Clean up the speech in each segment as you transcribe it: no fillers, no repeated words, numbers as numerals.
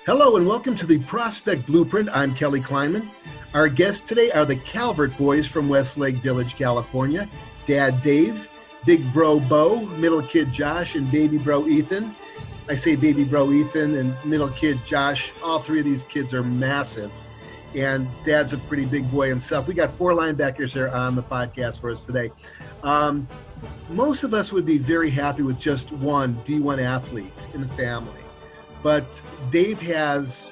Hello and welcome to the Prospect Blueprint. I'm Kelly Kleinman. Our guests today are the Calvert boys from Westlake Village, California. Dad Dave, Big Bro Bo, Middle Kid Josh, and Baby Bro Ethan. I say Baby Bro Ethan and Middle Kid Josh. All three of these kids are massive. And Dad's a pretty big boy himself. We got 4 linebackers here on the podcast for us today. Most of us would be very happy with just one D1 athlete in the family. But Dave has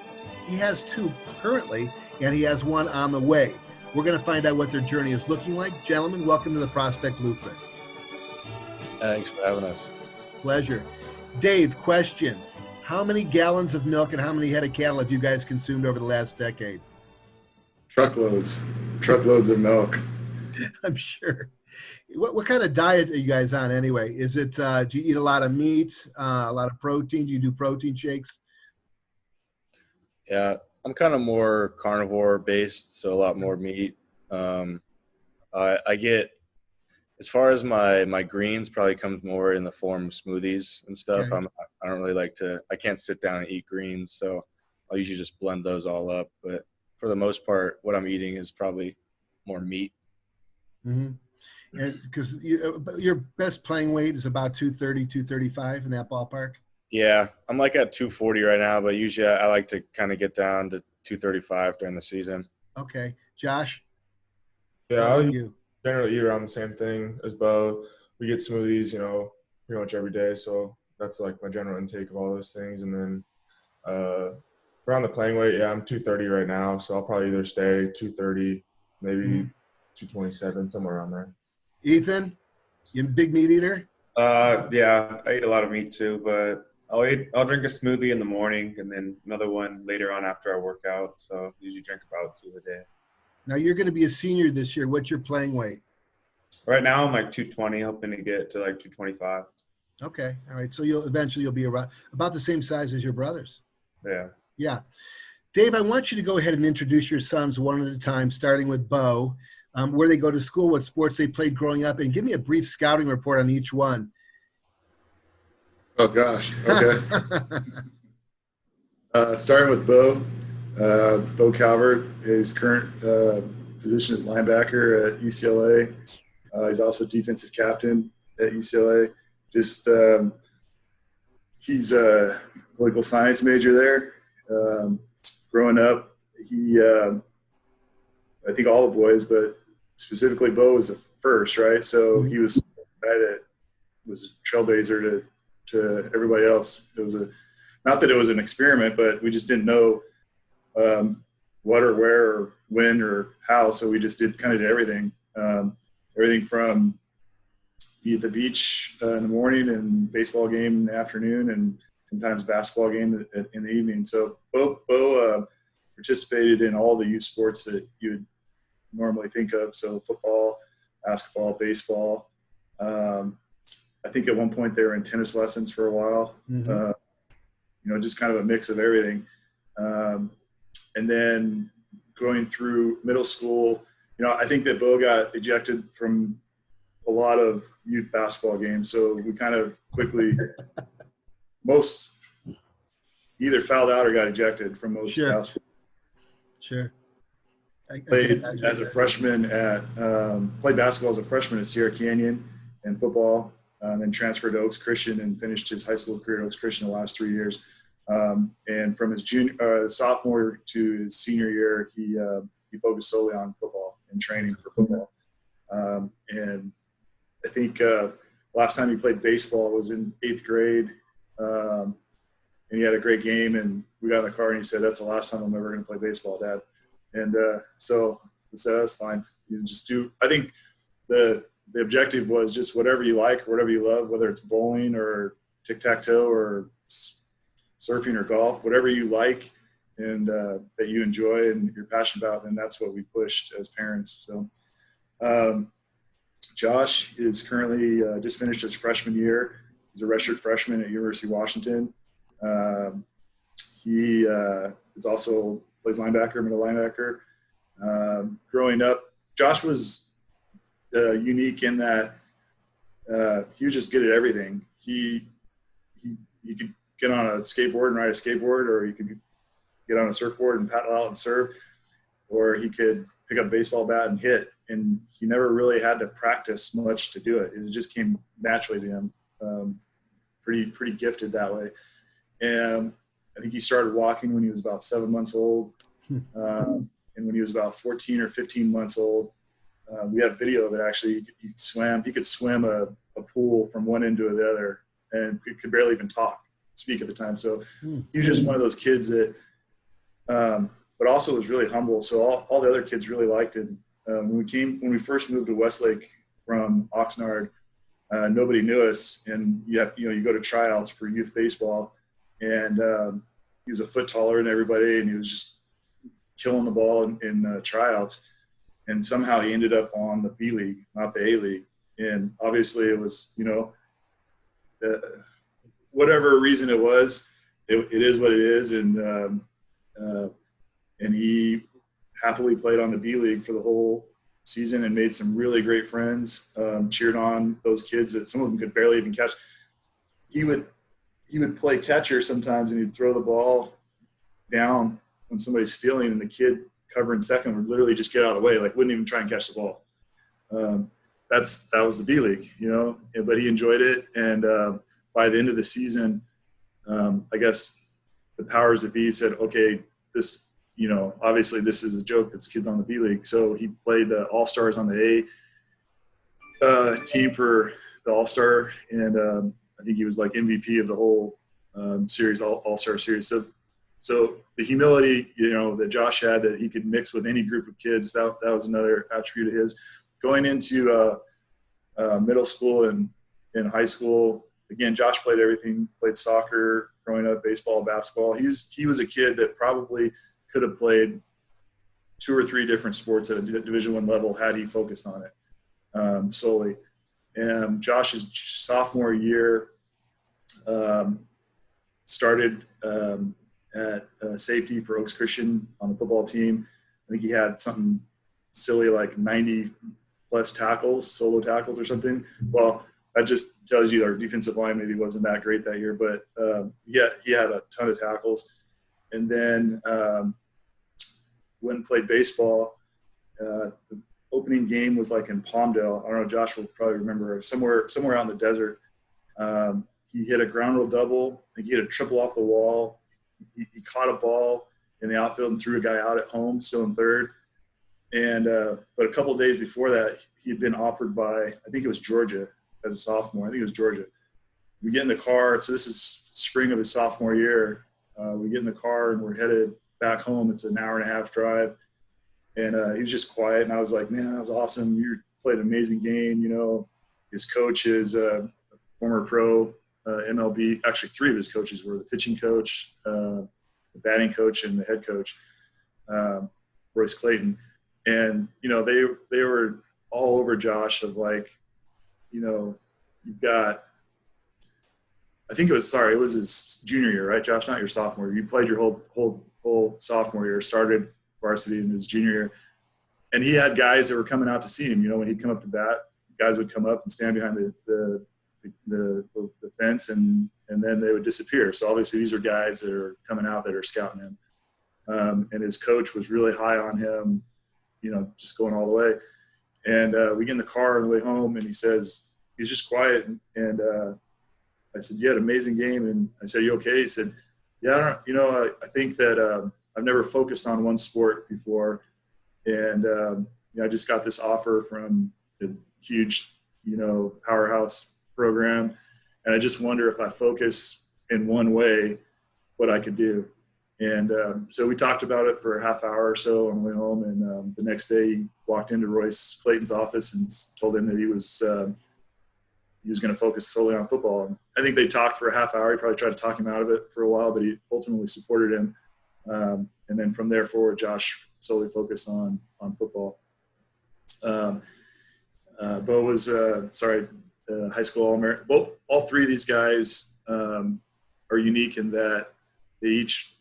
2 currently, and he has 1 on the way. We're going to find out what their journey is looking like. Gentlemen, welcome to the Prospect Blueprint. Thanks for having us. Pleasure. Dave, question. How many gallons of milk and how many head of cattle have you guys consumed over the last decade? Truckloads of milk. I'm sure. What kind of diet are you guys on anyway? Is it, do you eat a lot of meat, a lot of protein? Do you do protein shakes? Yeah, I'm kind of more carnivore based, so a lot more meat. I get, as far as my greens, probably comes more in the form of smoothies and stuff. Okay. I don't really I can't sit down and eat greens, so I'll usually just blend those all up. But for the most part, what I'm eating is probably more meat. Mm-hmm. And because your best playing weight is about 230, 235 in that ballpark? Yeah, I'm like at 240 right now, but usually I like to kind of get down to 235 during the season. Okay. Josh? Yeah, How I about you? generally eat around the same thing as Bo. We get smoothies, pretty much every day. So that's like my general intake of all those things. And then around the playing weight, yeah, I'm 230 right now. So I'll probably either stay 230, maybe 227, somewhere around there. Ethan, you a big meat eater? Yeah, I eat a lot of meat too, but I'll drink a smoothie in the morning and then another one later on after I work out. So I usually drink about 2 a day. Now you're going to be a senior this year. What's your playing weight? Right now I'm like 220, hoping to get to like 225. Okay. All right. So you'll be around about the same size as your brothers. Yeah. Yeah. Dave, I want you to go ahead and introduce your sons one at a time, starting with Bo, where they go to school, what sports they played growing up, and give me a brief scouting report on each one. Oh gosh. Okay. Starting with Bo. Bo Calvert. His current position is linebacker at UCLA. He's also defensive captain at UCLA. He's a political science major there. Growing up, I think all the boys, but specifically Bo was the first, right? So he was the guy that was a trailblazer to everybody else. It was not that it was an experiment, but we just didn't know what or where or when or how. So we just did everything. Everything from be at the beach in the morning and baseball game in the afternoon and sometimes basketball game in the evening. So Bo participated in all the youth sports that you would normally think of. So football, basketball, baseball. I think at one point they were in tennis lessons for a while. Just kind of a mix of everything. And then going through middle school, I think that Bo got ejected from a lot of youth basketball games. So we kind of quickly, most either fouled out or got ejected from most basketball. Sure. Played as a freshman played basketball as a freshman at Sierra Canyon and football, and then transferred to Oaks Christian and finished his high school career at Oaks Christian the last 3 years. And from his sophomore to his senior year, he focused solely on football and training for football. And I think last time he played baseball was in 8th grade, and he had a great game. And we got in the car and he said, "That's the last time I'm ever going to play baseball, Dad." And so I said, "That's fine. You just do." I think the objective was just whatever you like, or whatever you love, whether it's bowling or tic-tac-toe or surfing or golf, whatever you like and that you enjoy and you're passionate about, and that's what we pushed as parents. So Josh is currently just finished his freshman year. He's a redshirt freshman at University of Washington. He is also plays linebacker, middle linebacker. Growing up, Josh was unique in that he was just good at everything. He could get on a skateboard and ride a skateboard, or he could get on a surfboard and paddle out and surf, or he could pick up a baseball bat and hit. And he never really had to practice much to do it. It just came naturally to him. Pretty gifted that way. And I think he started walking when he was about 7 months old. And when he was about 14 or 15 months old, we have video of it actually. He could swim a pool from one end to the other, and he could barely even speak at the time. So he was just one of those kids that, but also was really humble. So all the other kids really liked him. When we first moved to Westlake from Oxnard, nobody knew us, and you go to tryouts for youth baseball, and he was a foot taller than everybody, and he was just killing the ball in tryouts. And somehow he ended up on the B League, not the A League. And obviously it was, whatever reason it was, it is what it is. And he happily played on the B League for the whole season and made some really great friends, cheered on those kids that some of them could barely even catch. He would play catcher sometimes, and he'd throw the ball down when somebody's stealing, and the kid covering second would literally just get out of the way, like wouldn't even try and catch the ball. That was the B League, but he enjoyed it. And by the end of the season, I guess the powers that be said, okay, this, obviously this is a joke. This kid's on the B League. So he played the All-Stars on the A team for the All-Star. And I think he was like MVP of the whole series, All-Star series. So the humility, that Josh had, that he could mix with any group of kids, that was another attribute of his. Going into middle school and high school, again, Josh played everything, played soccer growing up, baseball, basketball. He was a kid that probably could have played 2 or 3 different sports at a Division I level had he focused on it solely. And Josh's sophomore year started at safety for Oaks Christian on the football team. I think he had something silly like 90-plus tackles, solo tackles or something. Well, that just tells you our defensive line maybe wasn't that great that year, but he had a ton of tackles. And then went and played baseball. The opening game was like in Palmdale. I don't know, Josh will probably remember, somewhere out in the desert. He hit a ground rule double. I think he hit a triple off the wall. He caught a ball in the outfield and threw a guy out at home, still in third. And but a couple of days before that, he had been offered by, I think it was Georgia as a sophomore. I think it was Georgia. We get in the car. So this is spring of his sophomore year. We get in the car and we're headed back home. It's an hour-and-a-half drive. And he was just quiet. And I was like, man, that was awesome. You played an amazing game. His coach is a former pro. MLB, actually 3 of his coaches were the pitching coach, the batting coach, and the head coach, Royce Clayton. And, they were all over Josh of like, you've got, I think it was his junior year, right, Josh? Not your sophomore year. You played your whole sophomore year, started varsity in his junior year. And he had guys that were coming out to see him. When he'd come up to bat, guys would come up and stand behind the fence, and then they would disappear. So obviously these are guys that are coming out that are scouting him. And his coach was really high on him, just going all the way. And we get in the car on the way home, and he says, he's just quiet. And I said, you had an amazing game. And I said, you okay? He said, yeah, I think that I've never focused on one sport before. And I just got this offer from the huge, powerhouse program. And I just wonder if I focus in one way, what I could do. And so we talked about it for a half hour or so on the way home. And the next day he walked into Royce Clayton's office and told him that he was going to focus solely on football. And I think they talked for a half hour. He probably tried to talk him out of it for a while, but he ultimately supported him. And then from there forward, Josh solely focused on football. Bo was, high school All-American. All 3 of these guys are unique in that they each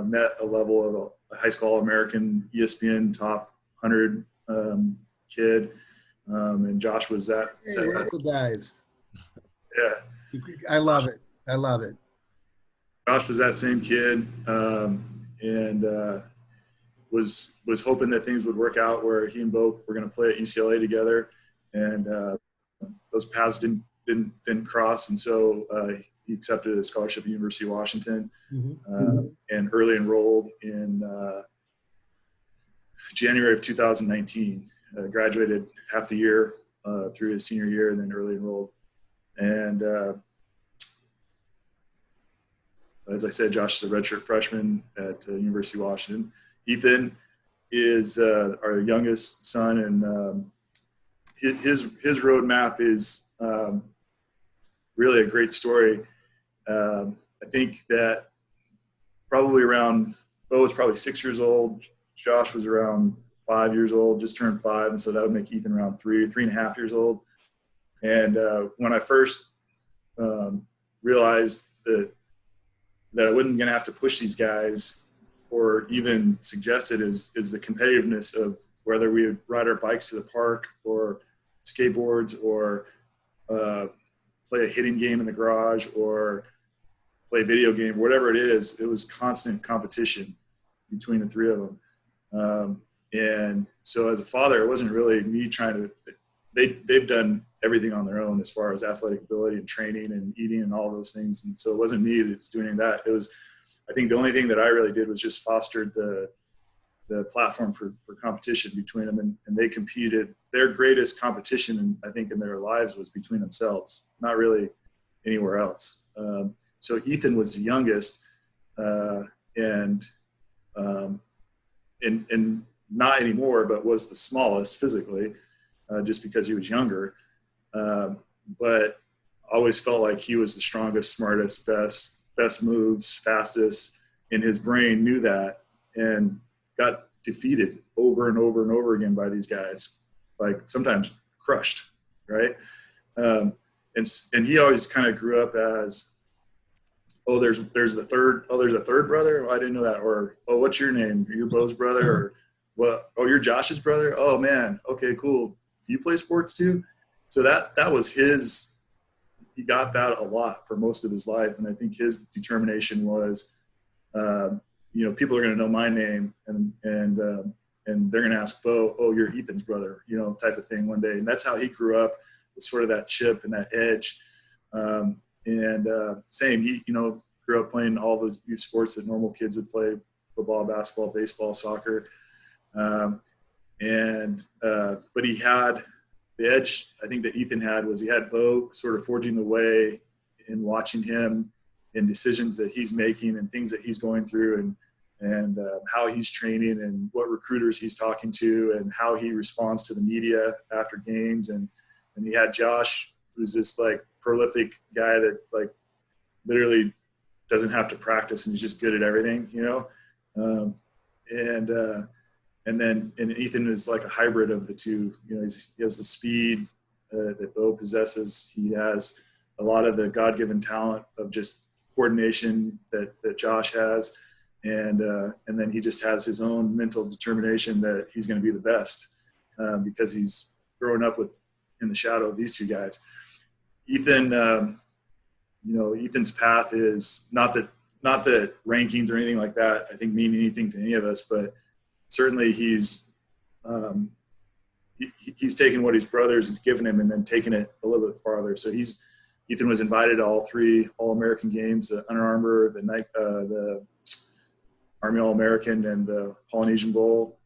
met a level of a high school All-American, ESPN top 100 kid. And Josh was that. Hey, local guys. Yeah. I love it. Josh was that same kid. and was hoping that things would work out where he and Bo were going to play at UCLA together, and those paths didn't cross, and so he accepted a scholarship at the University of Washington, and early enrolled in January of 2019. Graduated half the year through his senior year, and then early enrolled. And as I said, Josh is a redshirt freshman at University of Washington. Ethan is our youngest son, and his roadmap is really a great story. I think that probably around Bo was probably 6 years old. Josh was around 5 years old, just turned 5, and so that would make Ethan around 3.5 years old. And when I first realized that I wasn't going to have to push these guys, or even suggested is the competitiveness of whether we would ride our bikes to the park or skateboards or play a hitting game in the garage or play a video game, whatever it is, it was constant competition between the three of them. And so as a father, it wasn't really me trying to – they've done everything on their own as far as athletic ability and training and eating and all those things. And so it wasn't me that's doing any of that. It was – I think the only thing that I really did was just fostered the platform for competition between them, and they competed. Their greatest competition, I think, in their lives was between themselves, not really anywhere else. So Ethan was the youngest, and not anymore, but was the smallest physically, just because he was younger. But always felt like he was the strongest, smartest, best moves, fastest, and his brain knew that and got defeated over and over and over again by these guys, like sometimes crushed, right? And he always kind of grew up as, oh, there's a third brother. Oh, I didn't know that. Or, oh, what's your name? You're Bo's brother? Or, what? Oh, you're Josh's brother? Oh man, okay, cool. Do you play sports too? So that was his. He got that a lot for most of his life, and I think his determination was, people are going to know my name, and they're going to ask Bo, oh, you're Ethan's brother, type of thing one day. And that's how he grew up, with sort of that chip and that edge. Same, he, grew up playing all those youth sports that normal kids would play: football, basketball, baseball, soccer. But he had the edge, I think, that Ethan had, was he had Bo sort of forging the way and watching him in decisions that he's making and things that he's going through, and how he's training and what recruiters he's talking to and how he responds to the media after games. And he had Josh, who's this like prolific guy that like literally doesn't have to practice and he's just good at everything, and Ethan is like a hybrid of the two. He has the speed that Bo possesses. He has a lot of the God-given talent of just coordination that Josh has, and then he just has his own mental determination that he's going to be the best because he's growing up in the shadow of these two guys. Ethan, Ethan's path is not that rankings or anything like that I think mean anything to any of us, but certainly he's taken what his brothers has given him and then taken it a little bit farther. So Ethan was invited to all 3 All-American games: the Under Armour, the Army All-American, and the Polynesian Bowl.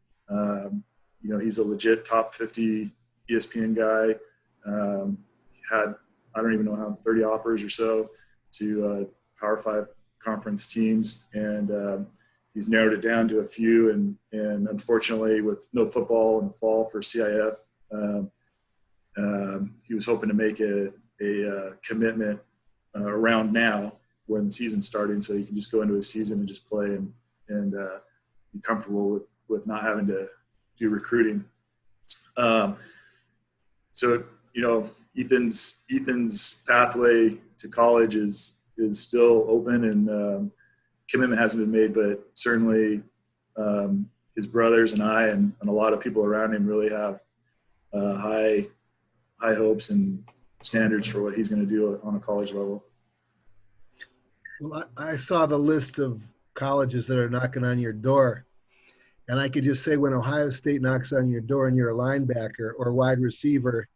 He's a legit top 50 ESPN guy. Had, I don't even know how, 30 offers or so to Power 5 conference teams, and he's narrowed it down to a few. And unfortunately, with no football in the fall for CIF, he was hoping to make a commitment around now when the season's starting, so he can just go into his season and just play and be comfortable with not having to do recruiting. So Ethan's pathway to college is still open, and commitment hasn't been made, but certainly his brothers and I and a lot of people around him really have high hopes and standards for what he's going to do on a college level. Well, I saw the list of colleges that are knocking on your door. And I could just say when Ohio State knocks on your door and you're a linebacker or wide receiver,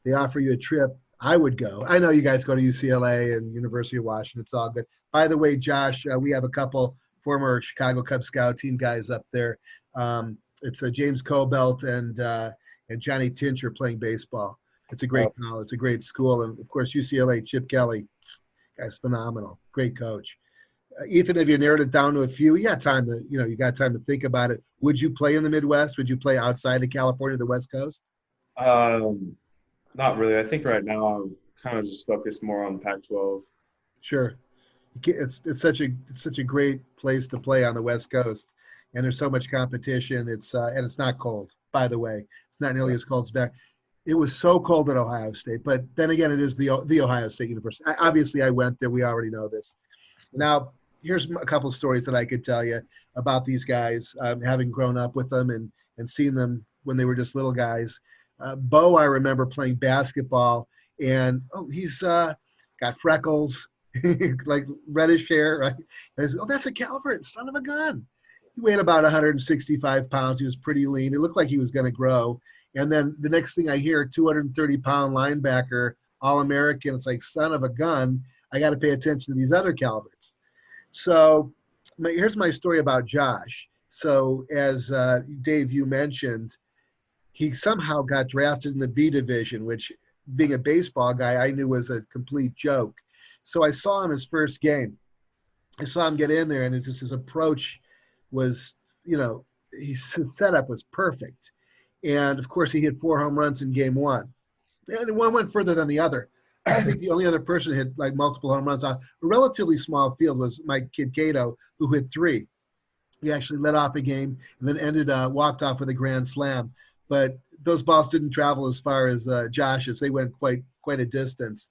they offer you a trip, I would go. I know you guys go to UCLA and University of Washington. It's all good. By the way, Josh, we have a couple former Chicago Cub Scout team guys up there. It's James Cobelt and Johnny Tincher playing baseball. It's a great college. It's a great school. And, of course, UCLA, Chip Kelly, guy's phenomenal. Great coach. Ethan, have you narrowed it down to a few? You got time to, you got time to think about it. Would you play in the Midwest? Would you play outside of California, the West Coast? Not really. I think right now I'm kind of just focused more on Pac-12. Sure. It's such a great place to play on the West Coast, and there's so much competition. And it's not cold, by the way. It's not nearly as cold as back. It was so cold at Ohio State, but then again, it is the Ohio State University. Obviously, I went there. We already know this. Now, here's a couple of stories that I could tell you about these guys, having grown up with them and seen them when they were just little guys. Bo, I remember playing basketball, and he's got freckles, like reddish hair, right? And I said, that's a Calvert, son of a gun. He weighed about 165 pounds. He was pretty lean. It looked like he was going to grow. And then the next thing I hear, 230-pound linebacker, All-American. It's like, son of a gun. I got to pay attention to these other Calverts. So here's my story about Josh. So as Dave, you mentioned, he somehow got drafted in the B division, which being a baseball guy, I knew was a complete joke. So I saw him his first game. I saw him get in there, and his approach was, his setup was perfect. And, of course, he hit 4 home runs in game 1. And one went further than the other. I think the only other person who hit like multiple home runs on a relatively small field was my kid Cato, who hit 3. He actually led off a game and then walked off with a grand slam. But those balls didn't travel as far as Josh's. They went quite a distance.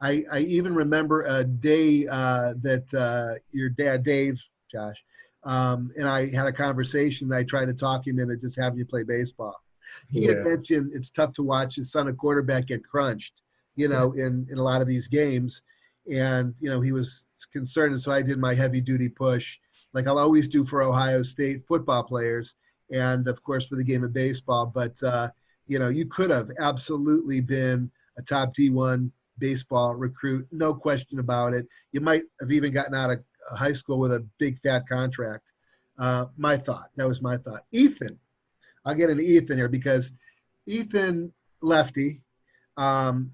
I even remember a day that your dad, Dave, Josh, and I had a conversation. I tried to talk him into just having you play baseball. He had mentioned it's tough to watch his son, a quarterback, get crunched, in a lot of these games. And, he was concerned. And so I did my heavy duty push, like I'll always do for Ohio State football players. And of course for the game of baseball, but you could have absolutely been a top D1 baseball recruit, no question about it. You might have even gotten out of high school with a big fat contract. That was my thought. Ethan, I'll get into Ethan here because Ethan, lefty.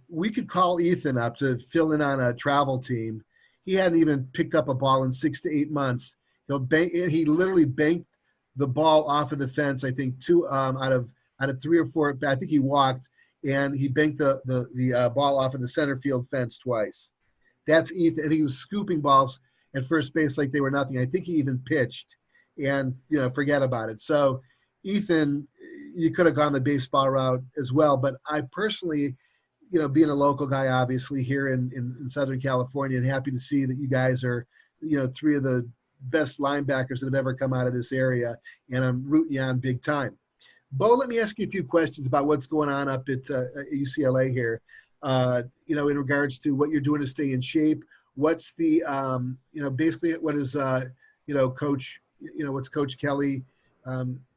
We could call Ethan up to fill in on a travel team. He hadn't even picked up a ball in 6 to 8 months. He literally banked the ball off of the fence. I think 2 out of 3 or 4. I think he walked and he banked the ball off of the center field fence twice. That's Ethan, and he was scooping balls at first base like they were nothing. I think he even pitched, and forget about it. So, Ethan, you could have gone the baseball route as well, but I personally, being a local guy, obviously here in Southern California, and happy to see that you guys are, 3 of the best linebackers that have ever come out of this area, and I'm rooting you on big time. Bo, let me ask you a few questions about what's going on up at UCLA here. In regards to what you're doing to stay in shape. What's the, basically what is, Coach, what's Coach Kelly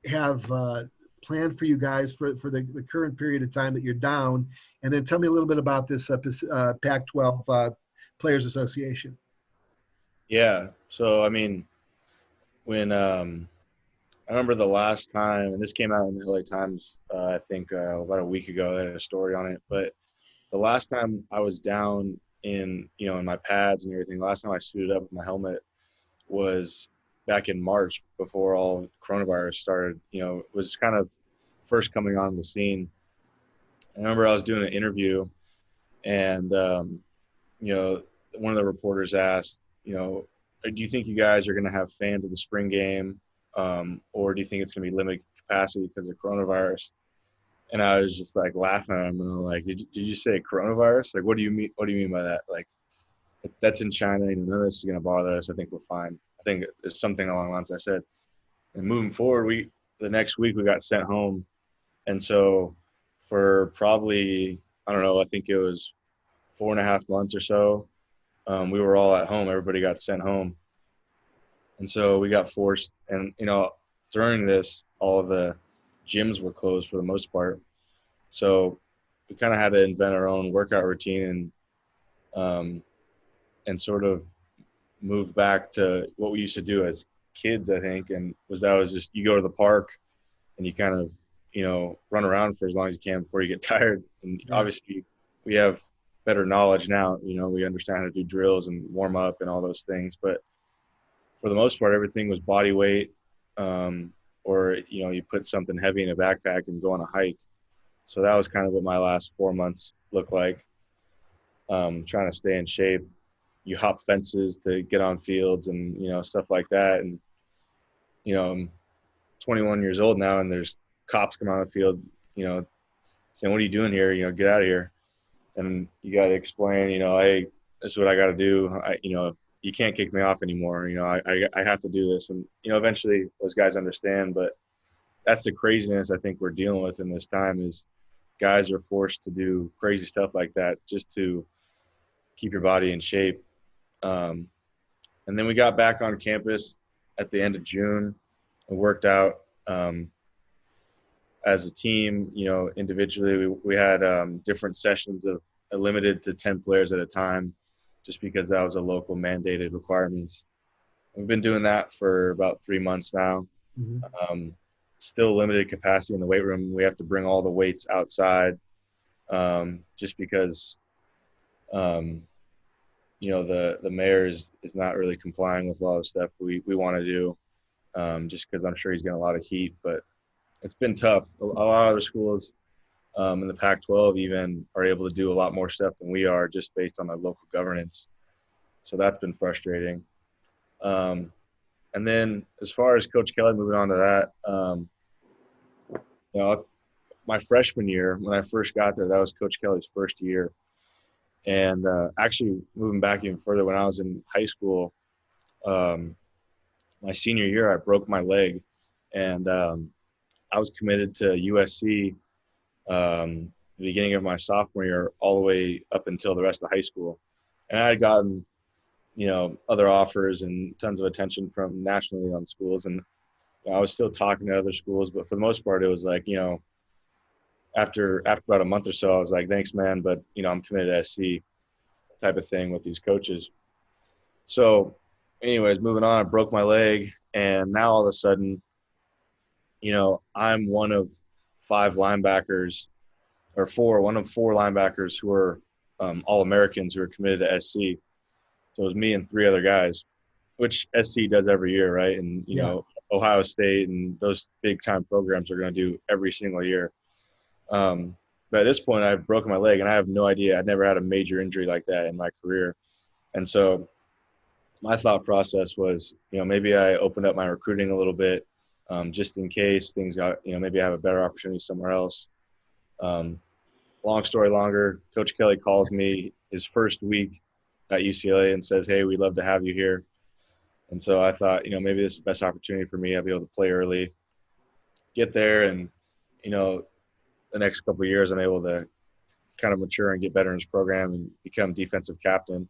have planned for you guys for the current period of time that you're down? And then tell me a little bit about this Pac-12 Players Association. Yeah. So, when I remember the last time, and this came out in the LA Times, I think about a week ago, they had a story on it. But the last time I was down in my pads and everything, last time I suited up with my helmet was back in March before all coronavirus started, was kind of first coming on the scene. I remember I was doing an interview and, one of the reporters asked, do you think you guys are going to have fans at the spring game? Or do you think it's going to be limited capacity because of coronavirus? And I was just like laughing at him and I'm like, did you say coronavirus? Like, what do you mean? What do you mean by that? Like, that's in China. None of this is going to bother us. I think we're fine. I think it's something along the lines I said. And moving forward, the next week we got sent home. And so for probably, I don't know, I think it was 4.5 months or so, we were all at home. Everybody got sent home. And so we got forced, and during this, all of the gyms were closed for the most part. So we kind of had to invent our own workout routine um, and sort of move back to what we used to do as kids, I think. And that was just, you go to the park and you kind of, run around for as long as you can before you get tired. And Yeah. obviously we have better knowledge now, we understand how to do drills and warm up and all those things. But for the most part, everything was body weight, or, you put something heavy in a backpack and go on a hike. So that was kind of what my last 4 months looked like, trying to stay in shape. You hop fences to get on fields and, stuff like that. And, I'm 21 years old now, and there's cops come on the field, saying, "What are you doing here? Get out of here." And you got to explain, hey, this is what I got to do. You can't kick me off anymore. I have to do this. And, eventually those guys understand. But that's the craziness I think we're dealing with in this time, is guys are forced to do crazy stuff like that just to keep your body in shape. And then we got back on campus at the end of June and worked out as a team. Individually, we had different sessions of limited to 10 players at a time, just because that was a local mandated requirement. We've been doing that for about 3 months now. Mm-hmm. Still limited capacity in the weight room. We have to bring all the weights outside, just because the mayor is not really complying with a lot of stuff we want to do, just because I'm sure he's getting a lot of heat. But it's been tough. A lot of other schools in the Pac-12 even are able to do a lot more stuff than we are, just based on their local governance. So that's been frustrating. And then as far as Coach Kelly, moving on to that, my freshman year, when I first got there, that was Coach Kelly's first year. And actually, moving back even further, when I was in high school, my senior year, I broke my leg, and I was committed to USC the beginning of my sophomore year, all the way up until the rest of high school. And I had gotten, other offers and tons of attention from nationally on schools, and I was still talking to other schools, but for the most part, it was like, after about a month or so, I was like, thanks, man, but I'm committed to SC, type of thing with these coaches. So anyways, moving on, I broke my leg, and now all of a sudden, I'm one of five linebackers, or one of four linebackers who are All-Americans who are committed to SC. So it was me and three other guys, which SC does every year, right? And, Ohio State and those big-time programs are going to do every single year. But at this point, I've broken my leg, and I have no idea. I'd never had a major injury like that in my career. And so my thought process was, maybe I opened up my recruiting a little bit, just in case things got, maybe I have a better opportunity somewhere else. Long story longer, Coach Kelly calls me his first week at UCLA and says, "Hey, we'd love to have you here." And so I thought, maybe this is the best opportunity for me. I'll be able to play early, get there, and, the next couple of years I'm able to kind of mature and get better in his program and become defensive captain.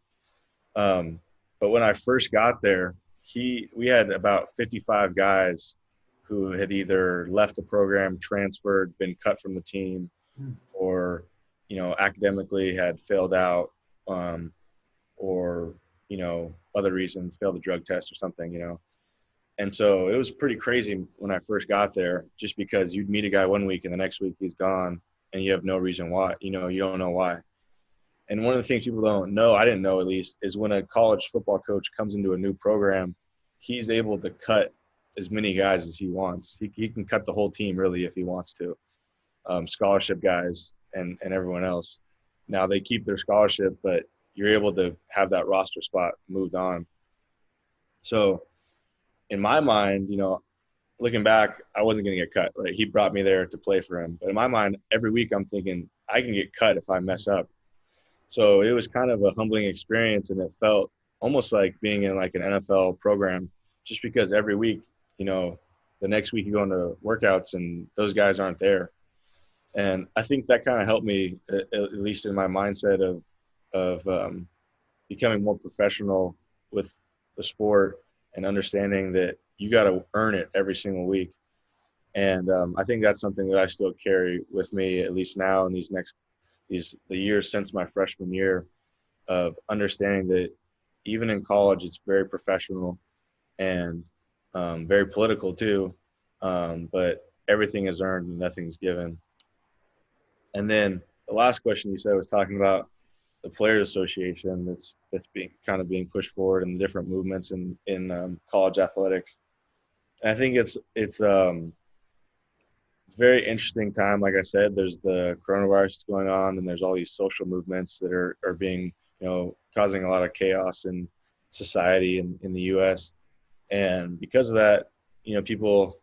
But when I first got there, we had about 55 guys who had either left the program, transferred, been cut from the team, or, academically had failed out, or, other reasons, failed the drug test or something, And so it was pretty crazy when I first got there, just because you'd meet a guy one week and the next week he's gone, and you have no reason why, you don't know why. And one of the things people don't know, I didn't know at least, is when a college football coach comes into a new program, he's able to cut as many guys as he wants. He can cut the whole team really if he wants to, scholarship guys and everyone else. Now they keep their scholarship, but you're able to have that roster spot moved on. So in my mind, looking back, I wasn't going to get cut. Right? He brought me there to play for him. But in my mind, every week I'm thinking I can get cut if I mess up. So it was kind of a humbling experience, and it felt almost like being in like an NFL program, just because every week, the next week you go into workouts and those guys aren't there. And I think that kind of helped me, at least in my mindset of becoming more professional with the sport, and understanding that you got to earn it every single week. And I think that's something that I still carry with me, at least now in the years since my freshman year, of understanding that even in college, it's very professional and very political too. But everything is earned and nothing's given. And then the last question you said was talking about the Players Association that's being pushed forward in the different movements in college athletics. And I think it's a very interesting time. Like I said, there's the coronavirus going on, and there's all these social movements that are being, causing a lot of chaos in society in the U.S. And because of that, people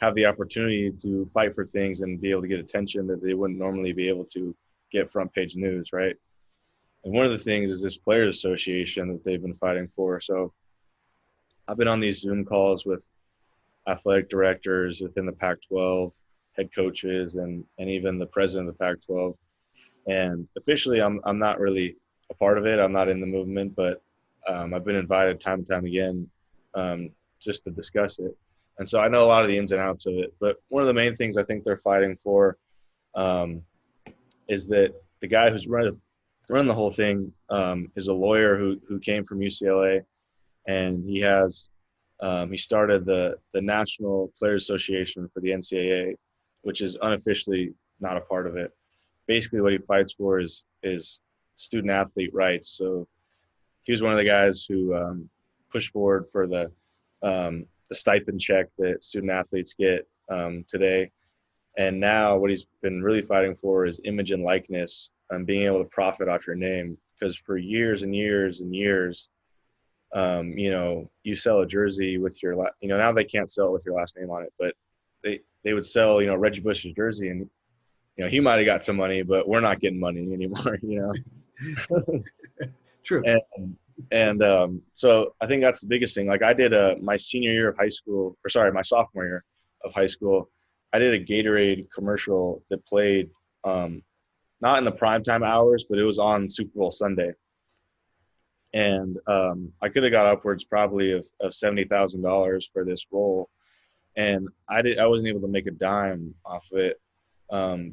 have the opportunity to fight for things and be able to get attention that they wouldn't normally be able to get front page news, right? And one of the things is this Players Association that they've been fighting for. So I've been on these Zoom calls with athletic directors within the Pac-12, head coaches, and even the president of the Pac-12. And officially, I'm not really a part of it. I'm not in the movement, but I've been invited time and time again just to discuss it. And so I know a lot of the ins and outs of it. But one of the main things I think they're fighting for is that the guy who's run the whole thing is a lawyer who came from UCLA, and he started the National Players Association for the NCAA, which is unofficially not a part of it. Basically, what he fights for is student athlete rights. So he was one of the guys who pushed forward for the stipend check that student athletes get today. And now what he's been really fighting for is image and likeness and being able to profit off your name. Because for years and years and years, you sell a jersey with your, now they can't sell it with your last name on it, but they would sell, Reggie Bush's jersey, and, he might've got some money, but we're not getting money anymore, True. And so I think that's the biggest thing. Like I did my sophomore year of high school, I did a Gatorade commercial that played not in the primetime hours, but it was on Super Bowl Sunday. And I could have got upwards probably of $70,000 for this role. And I wasn't able to make a dime off of it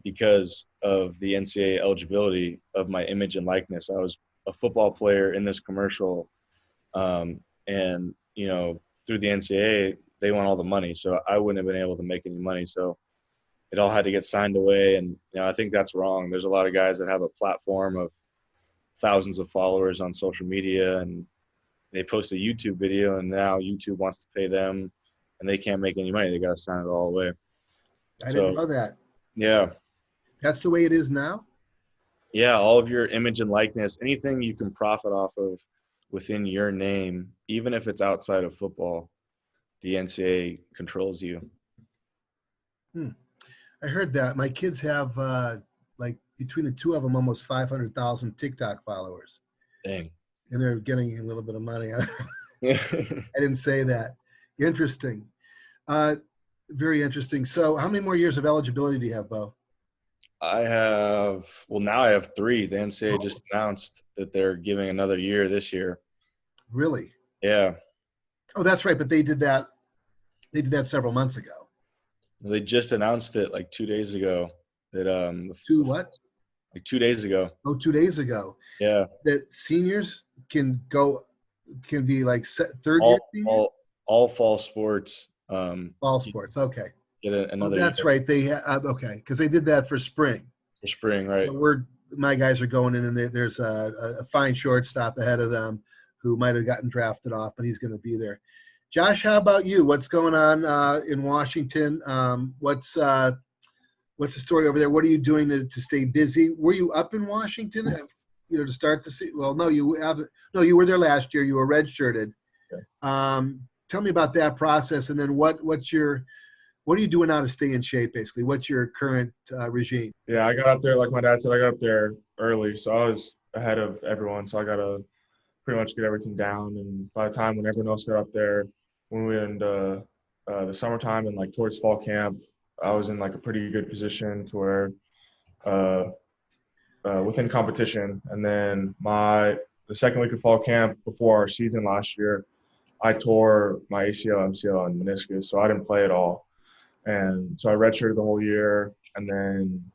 because of the NCAA eligibility of my image and likeness. I was a football player in this commercial, and through the NCAA, they want all the money, so I wouldn't have been able to make any money. So it all had to get signed away, and I think that's wrong. There's a lot of guys that have a platform of thousands of followers on social media, and they post a YouTube video, and now YouTube wants to pay them, and they can't make any money. They got to sign it all away. I didn't know that. Yeah. That's the way it is now? Yeah, all of your image and likeness, anything you can profit off of within your name, even if it's outside of football, the NCAA controls you. I heard that. My kids have, between the two of them, almost 500,000 TikTok followers. Dang. And they're getting a little bit of money. I didn't say that. Interesting. Very interesting. So how many more years of eligibility do you have, Bo? Now I have 3. The NCAA just announced that they're giving another year this year. Really? Yeah. Oh, that's right. But they did that several months ago. They just announced it like 2 days ago. That what? Like 2 days ago. Oh, 2 days ago. Yeah. That seniors can be like third year seniors? All fall sports. Fall sports. Okay. Get another. That's year. Right. They okay, because they did that for spring. For spring, right? My guys are going in, and there's a fine shortstop ahead of them who might have gotten drafted off, but he's going to be there. Josh, how about you? What's going on in Washington? What's the story over there? What are you doing to stay busy? Were you up in Washington, to start to see? Well, no, you haven't. No, you were there last year. You were redshirted. Okay. Tell me about that process, and then what are you doing now to stay in shape, basically? What's your current regime? Yeah, I got up there, like my dad said, I got up there early, so I was ahead of everyone. So I got to pretty much get everything down. And by the time when everyone else got up there, when we were in the summertime and like towards fall camp, I was in like a pretty good position to where within competition. And then the second week of fall camp before our season last year, I tore my ACL, MCL, and meniscus, so I didn't play at all. And so I redshirted the whole year, and then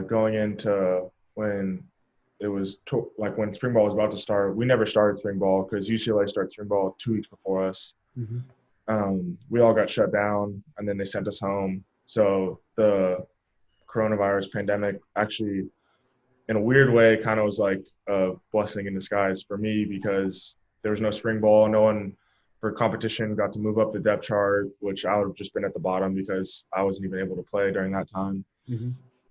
going into when it was like when spring ball was about to start, we never started spring ball because UCLA started spring ball 2 weeks before us. We all got shut down, and then they sent us home. So the coronavirus pandemic actually, in a weird way, kind of was like a blessing in disguise for me because there was no spring ball. No one for competition got to move up the depth chart, which I would have just been at the bottom because I wasn't even able to play during that time.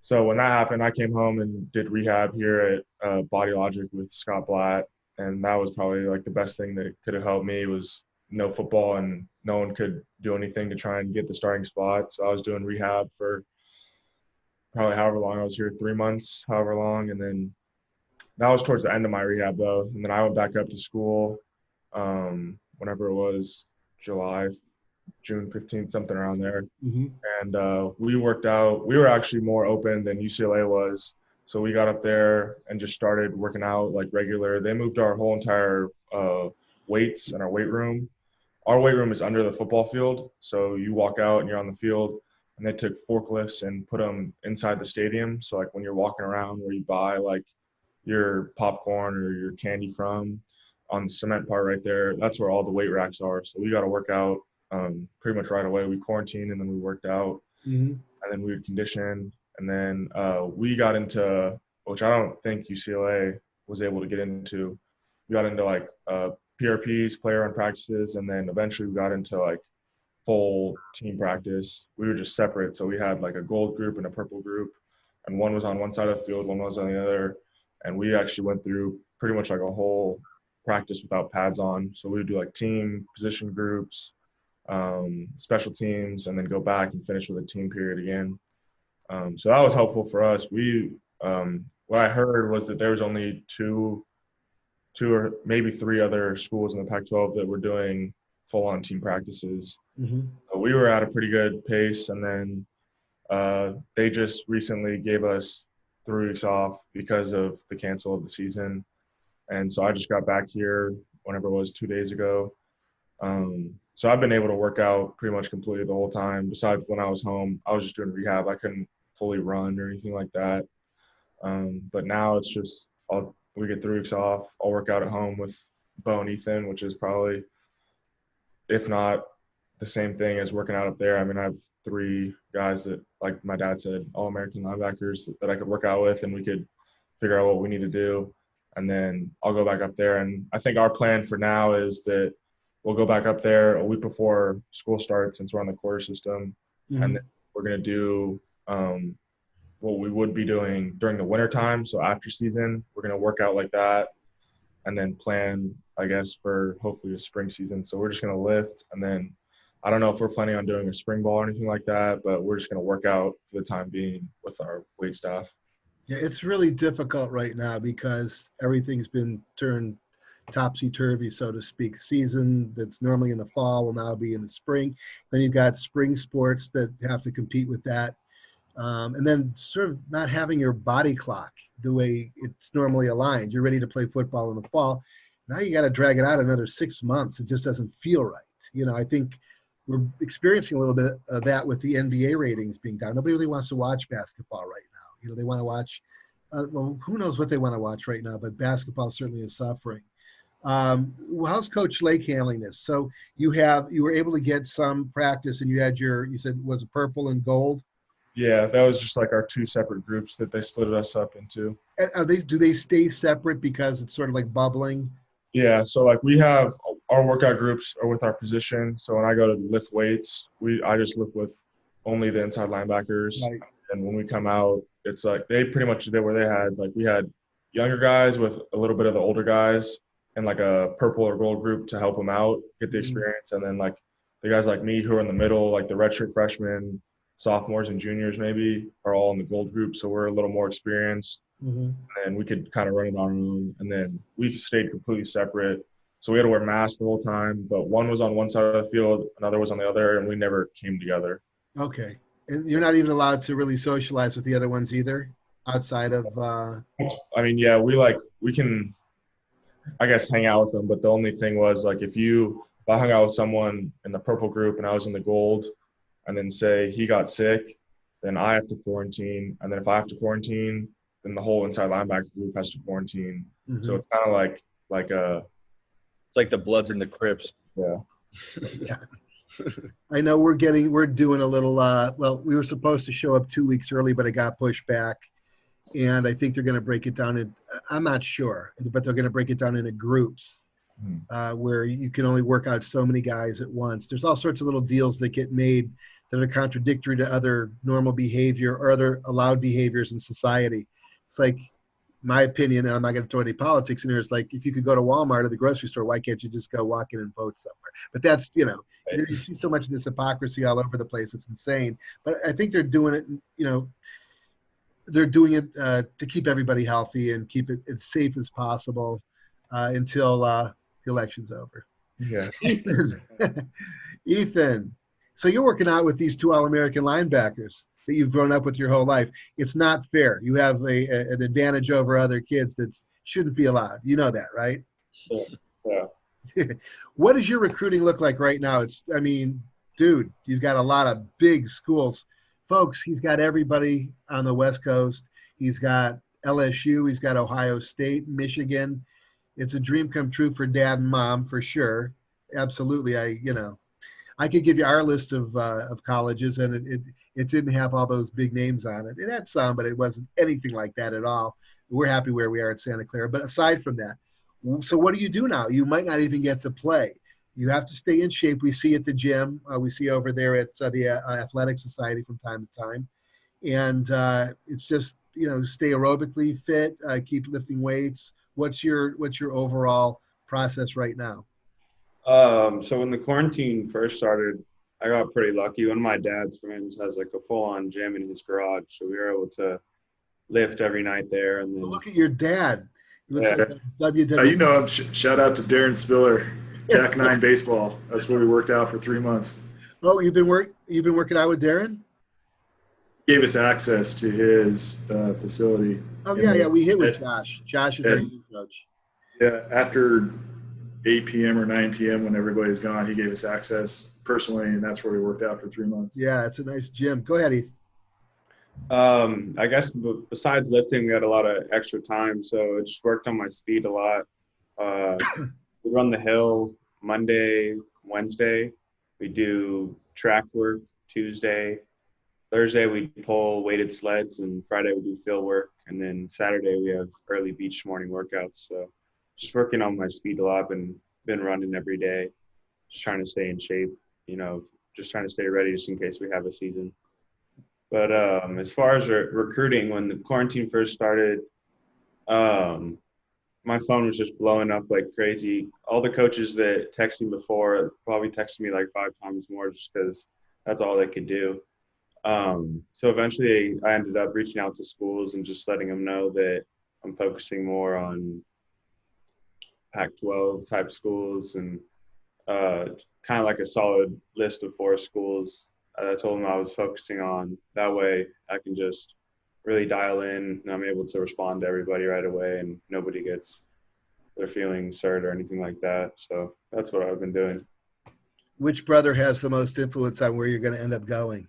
So when that happened, I came home and did rehab here at Body Logic with Scott Blatt, and that was probably like the best thing that could have helped me was no football and no one could do anything to try and get the starting spot. So I was doing rehab for probably however long I was here, 3 months, however long. And then that was towards the end of my rehab though. And then I went back up to school whenever it was, June 15th, something around there. And we worked out. We were actually more open than UCLA was. So we got up there and just started working out like regular. They moved our whole entire weights in our weight room. Our weight room is under the football field. So you walk out and you're on the field. And they took forklifts and put them inside the stadium. So like when you're walking around where you buy like your popcorn or your candy from on the cement part right there, that's where all the weight racks are. So we got to work out pretty much right away. We quarantined and then we worked out and then we would condition. And then we got into, which I don't think UCLA was able to get into, we got into like PRPs, player run practices, and then eventually we got into like full team practice. We were just separate. So we had like a gold group and a purple group, and one was on one side of the field, one was on the other. And we actually went through pretty much like a whole practice without pads on. So we would do like team position groups, special teams, and then go back and finish with a team period again. So that was helpful for us. What I heard was that there was only two or maybe 3 other schools in the Pac-12 that were doing full-on team practices. So we were at a pretty good pace, and then they just recently gave us 3 weeks off because of the cancel of the season. And so I just got back here whenever it was 2 days ago. So I've been able to work out pretty much completely the whole time. Besides when I was home, I was just doing rehab. I couldn't fully run or anything like that. But now it's just we get 3 weeks off. I'll work out at home with Bo and Ethan, which is probably, if not the same thing as working out up there. I mean, I have 3 guys that, like my dad said, all-American linebackers that I could work out with, and we could figure out what we need to do. And then I'll go back up there. And I think our plan for now is that we'll go back up there a week before school starts, since we're on the quarter system. And then we're going to do what we would be doing during the winter time. So after season, we're going to work out like that and then plan, I guess, for hopefully a spring season. So we're just going to lift, and then I don't know if we're planning on doing a spring ball or anything like that, but we're just going to work out for the time being with our weight staff. Yeah, it's really difficult right now because everything's been turned topsy-turvy, so to speak. Season that's normally in the fall will now be in the spring. Then you've got spring sports that have to compete with that. And then sort of not having your body clock the way it's normally aligned. You're ready to play football in the fall. Now you got to drag it out another 6 months. It just doesn't feel right. You know, I think we're experiencing a little bit of that with the NBA ratings being down. Nobody really wants to watch basketball right now. You know, they want to watch, well, who knows what they want to watch right now, but basketball certainly is suffering. How's Coach Lake handling this? So you were able to get some practice, and you had you said, was it purple and gold? Yeah, that was just like our 2 separate groups that they split us up into. And do they stay separate because it's sort of like bubbling? Yeah, so like we have our workout groups are with our position. So when I go to lift weights, I just lift with only the inside linebackers. Right. And when we come out, it's like they pretty much did where they had, like we had younger guys with a little bit of the older guys and like a purple or gold group to help them out, get the experience. And then like the guys like me who are in the middle, like the redshirt freshmen, sophomores and juniors maybe, are all in the gold group. So we're a little more experienced. And we could kind of run it on our own. And then we stayed completely separate. So we had to wear masks the whole time, but one was on one side of the field, another was on the other, and we never came together. Okay. And you're not even allowed to really socialize with the other ones either, outside of I mean, yeah, we can, I guess, hang out with them, but the only thing was, like, if you if I hung out with someone in the purple group and I was in the gold, and then say he got sick, then I have to quarantine. And then if I have to quarantine, then the whole inside linebacker group has to quarantine. Mm-hmm. So it's kind of like a It's like the Bloods and the Crips. yeah. Yeah. I know we're doing a little, well, we were supposed to show up 2 weeks early, but it got pushed back. And I think they're going to break it down I'm not sure, but they're going to break it down into groups where you can only work out so many guys at once. There's all sorts of little deals that get made that are contradictory to other normal behavior or other allowed behaviors in society. It's like, my opinion, and I'm not going to throw any politics in here, is like, if you could go to Walmart or the grocery store, why can't you just go walk in and vote somewhere? But that's, you see so much of this hypocrisy all over the place. It's insane. But I think they're doing it, they're doing it to keep everybody healthy and keep it as safe as possible until the election's over. Yeah. Ethan, so you're working out with these two All-American linebackers that you've grown up with your whole life. It's not fair. You have an advantage over other kids that shouldn't be allowed. You know that, right? Yeah. What does your recruiting look like right now? Dude, you've got a lot of big schools. Folks, he's got everybody on the West Coast. He's got LSU. He's got Ohio State, Michigan. It's a dream come true for dad and mom, for sure. Absolutely. I could give you our list of colleges, and it didn't have all those big names on it. It had some, but it wasn't anything like that at all. We're happy where we are at Santa Clara. But aside from that, so what do you do now? You might not even get to play. You have to stay in shape. We see at the gym. We see over there at the Athletic Society from time to time. And it's just, stay aerobically fit, keep lifting weights. What's your overall process right now? So when the quarantine first started, I got pretty lucky. One of my dad's friends has like a full-on gym in his garage, so we were able to lift every night there. And then look at your dad. He looks like WWE. Shout out to Darren Spiller, Jack 9 Baseball. That's where we worked out for 3 months. Oh, you've been working out with Darren? Gave us access to his facility. Oh yeah, we hit with Josh. Josh is our new coach. Yeah, after 8 p.m. or 9 p.m. when everybody's gone, he gave us access personally, and that's where we worked out for 3 months. Yeah, it's a nice gym. Go ahead, Heath. I guess besides lifting, we had a lot of extra time, so I just worked on my speed a lot. We run the hill Monday, Wednesday. We do track work Tuesday. Thursday, we pull weighted sleds, and Friday we do field work. And then Saturday, we have early beach morning workouts. So just working on my speed a lot, and been running every day, just trying to stay in shape, just trying to stay ready just in case we have a season. But as far as recruiting, when the quarantine first started, my phone was just blowing up like crazy. All the coaches that texted me before probably texted me like 5 times more just because that's all they could do. So eventually I ended up reaching out to schools and just letting them know that I'm focusing more on Pac-12 type schools and kind of like a solid list of 4 schools I told them I was focusing on. That way I can just really dial in and I'm able to respond to everybody right away and nobody gets their feelings hurt or anything like that. So that's what I've been doing. Which brother has the most influence on where you're going to end up going?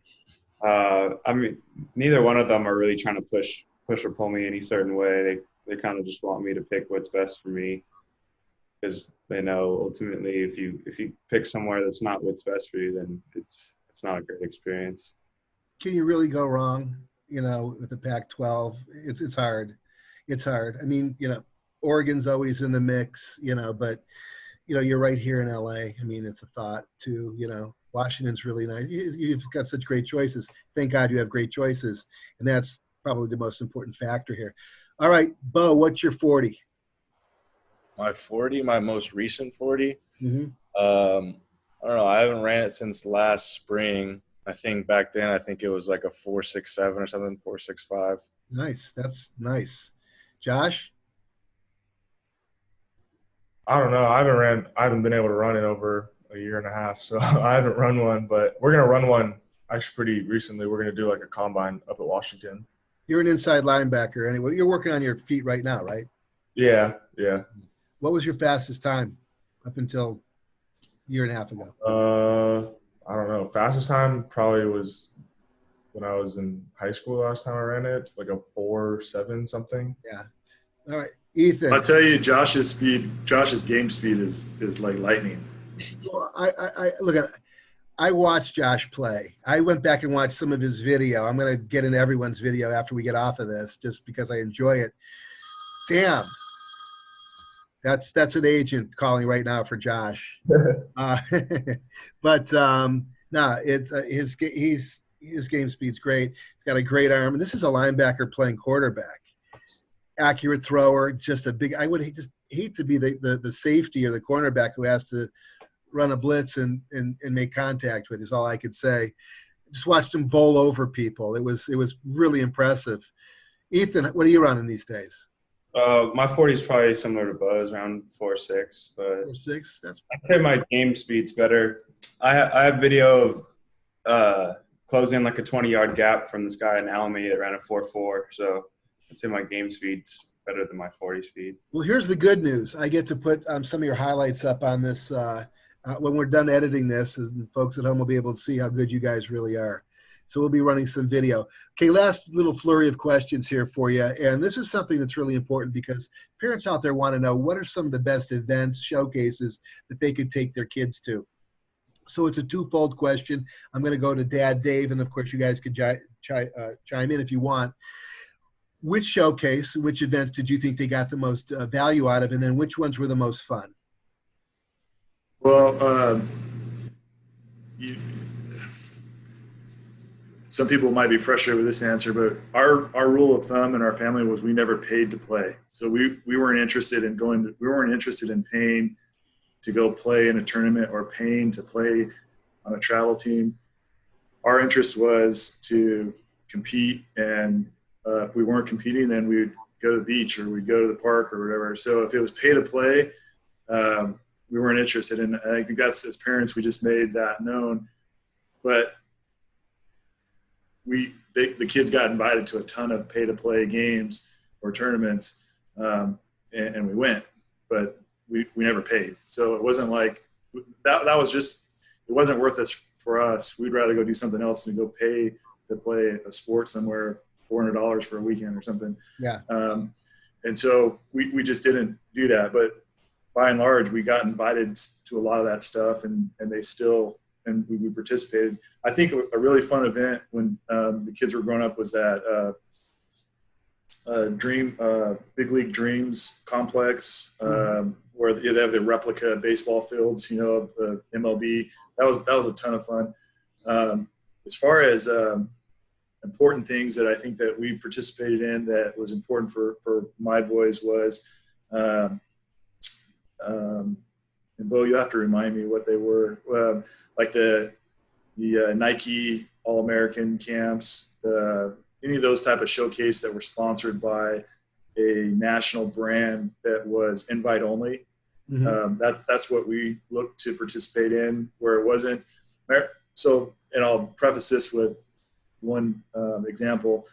Neither one of them are really trying to push or pull me any certain way. They kind of just want me to pick what's best for me because they know ultimately if you pick somewhere that's not what's best for you, then it's not a great experience. Can you really go wrong, with the Pac-12? It's hard. It's hard. Oregon's always in the mix, but, you're right here in LA. It's a thought too, Washington's really nice. You've got such great choices. Thank God you have great choices. And that's probably the most important factor here. All right, Bo, what's your 40? My 40, my most recent 40? Mm-hmm. I don't know. I haven't ran it since last spring. I think back then, it was like a 4.67 or something, 4.65. Nice. That's nice. Josh? I don't know. I haven't been able to run it over a year and a half, so I haven't run one, but we're going to run one actually pretty recently. We're going to do like a combine up at Washington. You're an inside linebacker anyway. You're working on your feet right now, right? Yeah. What was your fastest time up until year and a half ago? I don't know. Fastest time probably was when I was in high school last time I ran it, like a 4.7 something. Yeah. All right, Ethan. I'll tell you, Josh's game speed is like lightning. Well, I look at. I watched Josh play. I went back and watched some of his video. I'm going to get into everyone's video after we get off of this, just because I enjoy it. Damn, that's an agent calling right now for Josh. But no, his game speed's great. He's got a great arm, and this is a linebacker playing quarterback. Accurate thrower, just a big. I would hate to be the safety or the cornerback who has to run a blitz and make contact with is all I could say. Just watched him bowl over people. It was really impressive. Ethan, what are you running these days? My 40 is probably similar to Buzz, around 4.6, but 4.6. That's. I'd say my game speed's better. I have video of closing like a 20-yard gap from this guy in Alameda that ran a 4.4. So I'd say my game speed's better than my 40 speed. Well, here's the good news. I get to put some of your highlights up on this when we're done editing this, and folks at home will be able to see how good you guys really are. So we'll be running some video. Okay, last little flurry of questions here for you. And this is something that's really important because parents out there want to know what are some of the best events, showcases that they could take their kids to. So it's a twofold question. I'm going to go to Dad Dave, and of course you guys can chime in if you want. Which showcase, which events did you think they got the most value out of, and then which ones were the most fun? Well, some people might be frustrated with this answer, but our rule of thumb in our family was we never paid to play. So we weren't interested in we weren't interested in paying to go play in a tournament or paying to play on a travel team. Our interest was to compete, and if we weren't competing, then we would go to the beach or we'd go to the park or whatever. So if it was pay to play, we weren't interested. And I think that's, as parents, we just made that known. But the kids got invited to a ton of pay to play games or tournaments, and we went, but we never paid. So it wasn't like that was just, it wasn't worth it for us. We'd rather go do something else than go pay to play a sport somewhere, $400 for a weekend or something. Yeah. And so we just didn't do that. But by and large, we got invited to a lot of that stuff, and we participated. I think a really fun event when the kids were growing up was that Big League Dreams complex, where they have the replica baseball fields, of the MLB. That was a ton of fun. As far as important things that I think that we participated in that was important for my boys was, and Bo, you have to remind me what they were, like the Nike All-American camps, any of those type of showcase that were sponsored by a national brand that was invite only. Mm-hmm. That's what we looked to participate in, where it wasn't. So, and I'll preface this with one example.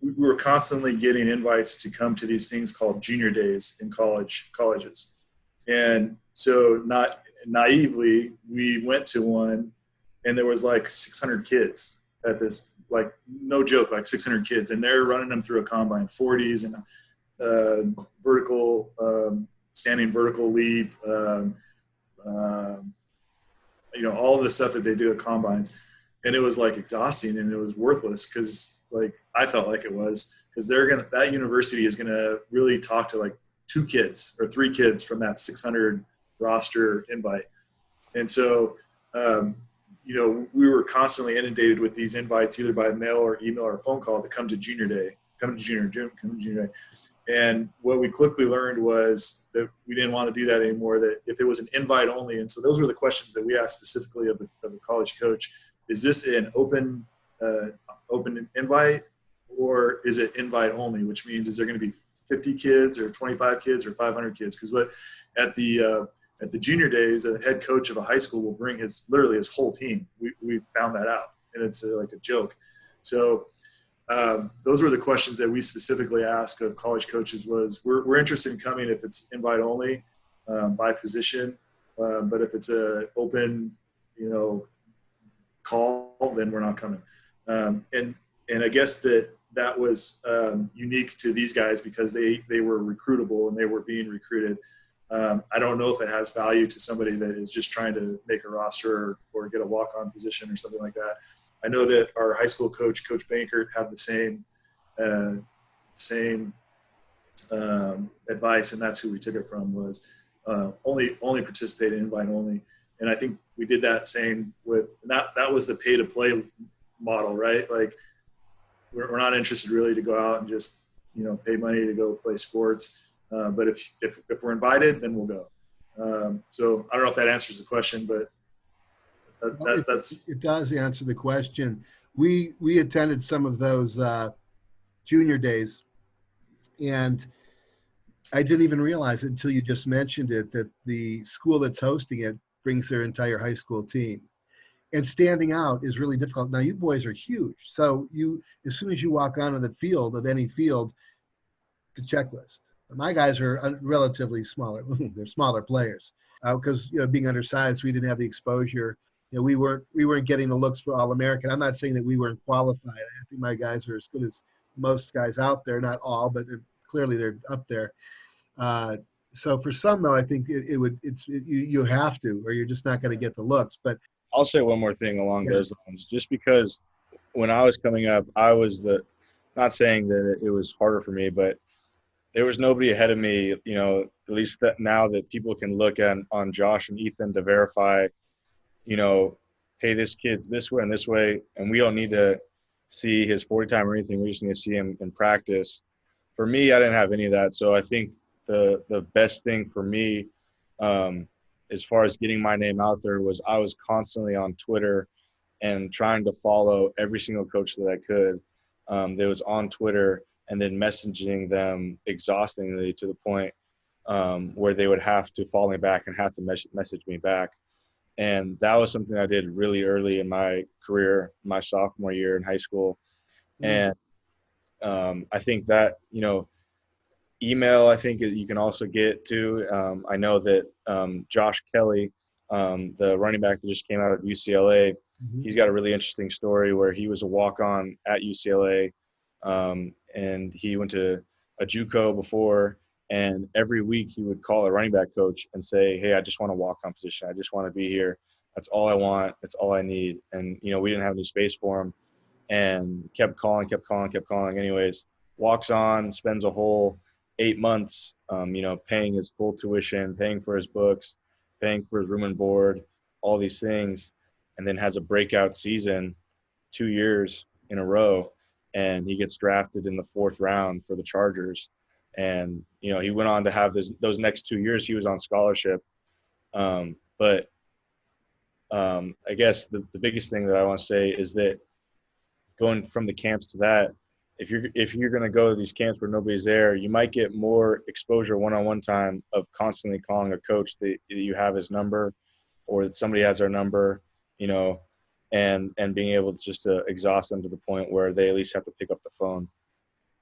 We were constantly getting invites to come to these things called junior days in colleges. And so not naively, we went to one, and there was like 600 kids at this, like no joke, like 600 kids. And they're running them through a combine, 40s and standing vertical leap, all of the stuff that they do at combines. And it was like exhausting, and it was worthless because like I felt like it was, because that university is gonna really talk to like 2 kids or 3 kids from that 600 roster invite. And so we were constantly inundated with these invites, either by mail or email or phone call, to come to junior day. And what we quickly learned was that we didn't want to do that anymore, that if it was an invite only. And so those were the questions that we asked specifically of the college coach. Is this an open invite, or is it invite only, which means is there going to be 50 kids or 25 kids or 500 kids? Because at the junior days, a head coach of a high school will bring literally his whole team. We found that out, and it's like a joke. So those were the questions that we specifically asked of college coaches was, we're interested in coming if it's invite only by position. But if it's a open, call, then we're not coming. And I guess that was unique to these guys because they were recruitable and they were being recruited. I don't know if it has value to somebody that is just trying to make a roster or get a walk-on position or something like that. I know that our high school coach, Coach Bankert, had the same advice, and that's who we took it from, was only participate in invite only. And I think we did that same with that was the pay to play model, right? Like we're not interested really to go out and just pay money to go play sports, but if we're invited, then we'll go. So I don't know if that answers the question, but that's it does answer the question. We attended some of those junior days, and I didn't even realize it until you just mentioned it, that the school that's hosting it brings their entire high school team. And standing out is really difficult. Now, you boys are huge. So as soon as you walk onto the field of any field, the checklist. My guys are relatively smaller. They're smaller players because, being undersized, we didn't have the exposure. We weren't getting the looks for All-American. I'm not saying that we weren't qualified. I think my guys are as good as most guys out there. Not all, but clearly they're up there. So for some, though, I think you have to, or you're just not going to get the looks. But I'll say one more thing along those lines, just because when I was coming up, I was not saying that it was harder for me, but there was nobody ahead of me, at least that now that people can look at on Josh and Ethan to verify, hey, this kid's this way and this way, and we don't need to see his 40 time or anything. We just need to see him in practice. For me, I didn't have any of that. So I think the best thing for me, as far as getting my name out there, was I was constantly on Twitter and trying to follow every single coach that I could that was on Twitter, and then messaging them exhaustingly to the point where they would have to follow me back and have to message me back. And that was something I did really early in my career, my sophomore year in high school. And I think that, email, I think you can also get to. I know that Josh Kelly, the running back that just came out of UCLA, he's got a really interesting story where he was a walk-on at UCLA, and he went to a JUCO before, and every week he would call a running back coach and say, hey, I just want a walk-on position. I just want to be here. That's all I want. That's all I need. And, we didn't have any space for him, and kept calling. Anyways, walks on, spends a whole 8 months, paying his full tuition, paying for his books, paying for his room and board, all these things, and then has a breakout season 2 years in a row, and he gets drafted in the 4th round for the Chargers. And, he went on to have those next 2 years he was on scholarship. But I guess the biggest thing that I want to say is that going from the camps to that, if you're going to go to these camps where nobody's there, you might get more exposure one-on-one time of constantly calling a coach that you have his number, or that somebody has their number, and being able to just exhaust them to the point where they at least have to pick up the phone.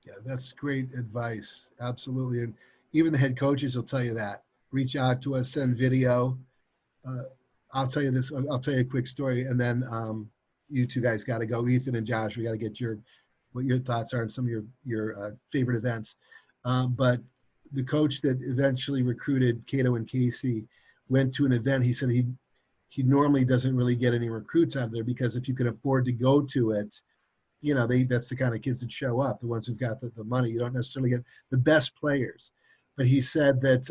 Yeah, that's great advice. Absolutely. And even the head coaches will tell you that. Reach out to us, send video. I'll tell you this. I'll tell you a quick story, and then you two guys got to go. Ethan and Josh, we got to get what your thoughts are on some of your favorite events. But the coach that eventually recruited Cato and Casey went to an event. He said he normally doesn't really get any recruits out of there, because if you can afford to go to it, that's the kind of kids that show up, the ones who've got the money. You don't necessarily get the best players. But he said that,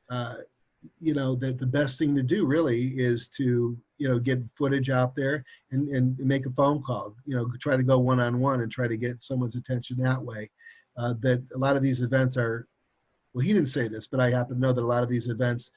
that the best thing to do really is to, get footage out there and make a phone call, try to go one-on-one and try to get someone's attention that way. That a lot of these events are, well, he didn't say this, but I happen to know that a lot of these events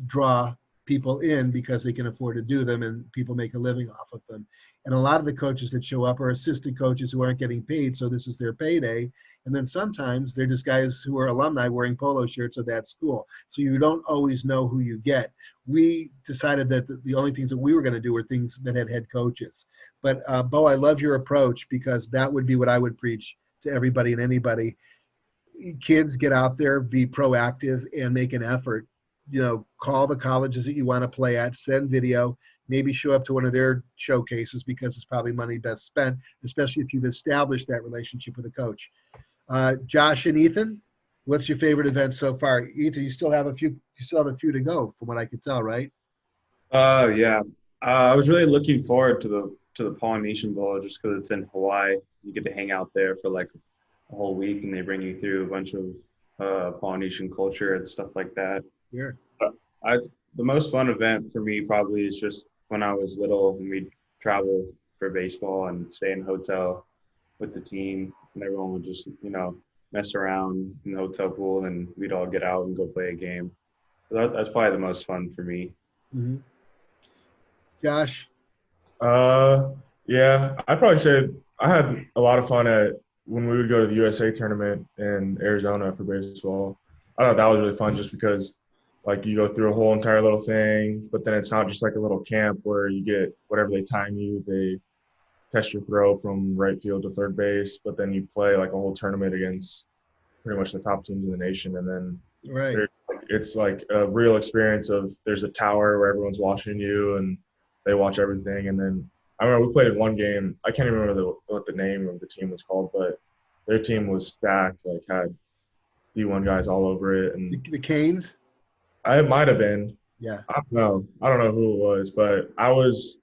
draw people in because they can afford to do them, and people make a living off of them. And a lot of the coaches that show up are assistant coaches who aren't getting paid, so this is their payday. And then sometimes they're just guys who are alumni wearing polo shirts of that school. So you don't always know who you get. We decided that the only things that we were going to do were things that had head coaches. But Bo, I love your approach, because that would be what I would preach to everybody and anybody. Kids, get out there, be proactive, and make an effort. call the colleges that you want to play at, send video, maybe show up to one of their showcases because it's probably money best spent, especially if you've established that relationship with a coach. Josh and Ethan, what's your favorite event so far? Ethan, you still have a few to go from what I can tell, right? Yeah. I was really looking forward to the Polynesian Bowl just because it's in Hawaii. You get to hang out there for like a whole week, and they bring you through a bunch of Polynesian culture and stuff like that. Sure. The most fun event for me probably is just when I was little and we'd travel for baseball and stay in a hotel with the team, and everyone would just, mess around in the hotel pool, and we'd all get out and go play a game. So that's probably the most fun for me. Mm-hmm. Josh? Yeah, I'd probably say I had a lot of fun when we would go to the USA tournament in Arizona for baseball. I thought that was really fun just because, like, you go through a whole entire little thing, but then it's not just like a little camp where you get whatever they time you. They test your throw from right field to third base, but then you play like a whole tournament against pretty much the top teams in the nation. And then it's like a real experience of there's a tower where everyone's watching you and they watch everything. And then I remember we played in one game. I can't even remember what the name of the team was called, but their team was stacked, like had D1 guys all over it. And the Canes? It might have been. Yeah. I don't know who it was, but I was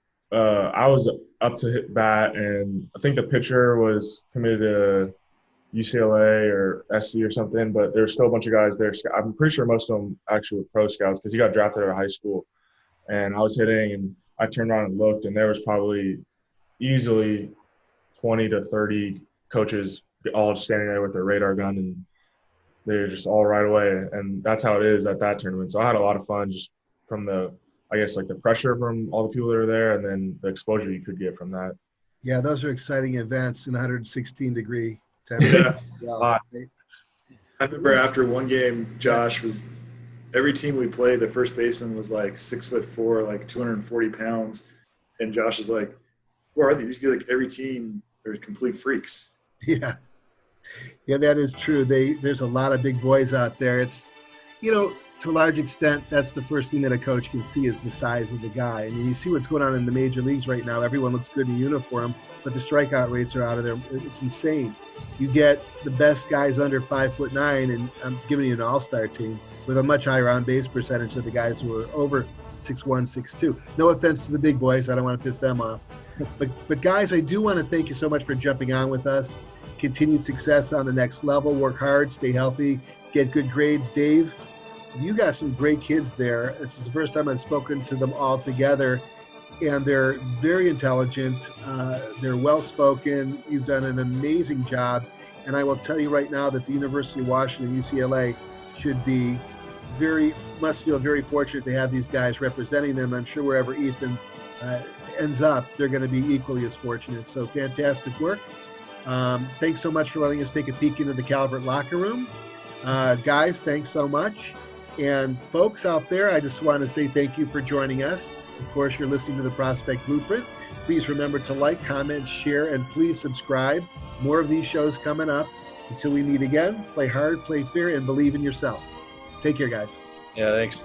up to hit bat, and I think the pitcher was committed to UCLA or SC or something, but there's still a bunch of guys there. I'm pretty sure most of them actually were pro scouts because he got drafted out of high school. And I was hitting, and I turned around and looked, and there was probably easily 20 to 30 coaches all just standing there with their radar gun, and they were just all right away. And that's how it is at that tournament. So I had a lot of fun just from the pressure from all the people that are there, and then the exposure you could get from that. Yeah, those are exciting events in 116-degree temperature. Yeah. I remember after one game, Josh was every team we played, the first baseman was like 6'4", like 240 pounds, and Josh is like, "Who are these? These like every team are complete freaks." Yeah, that is true. There's a lot of big boys out there. It's, to a large extent, that's the first thing that a coach can see is the size of the guy. I mean, you see what's going on in the major leagues right now. Everyone looks good in uniform, but the strikeout rates are out of there. It's insane. You get the best guys under 5'9", and I'm giving you an all-star team with a much higher on-base percentage than the guys who are over 6'1", 6'2". No offense to the big boys. I don't want to piss them off. But guys, I do want to thank you so much for jumping on with us. Continued success on the next level. Work hard, stay healthy, get good grades. Dave, you got some great kids there. This is the first time I've spoken to them all together, and they're very intelligent. They're well-spoken. You've done an amazing job. And I will tell you right now that the University of Washington, UCLA, must feel very fortunate to have these guys representing them. I'm sure wherever Ethan ends up, they're going to be equally as fortunate. So fantastic work. Thanks so much for letting us take a peek into the Calvert locker room. Guys, thanks so much. And folks out there, I just want to say thank you for joining us. Of course, you're listening to the Prospect Blueprint. Please remember to like, comment, share, and please subscribe. More of these shows coming up. Until we meet again, play hard, play fair, and believe in yourself. Take care, guys. Yeah, thanks.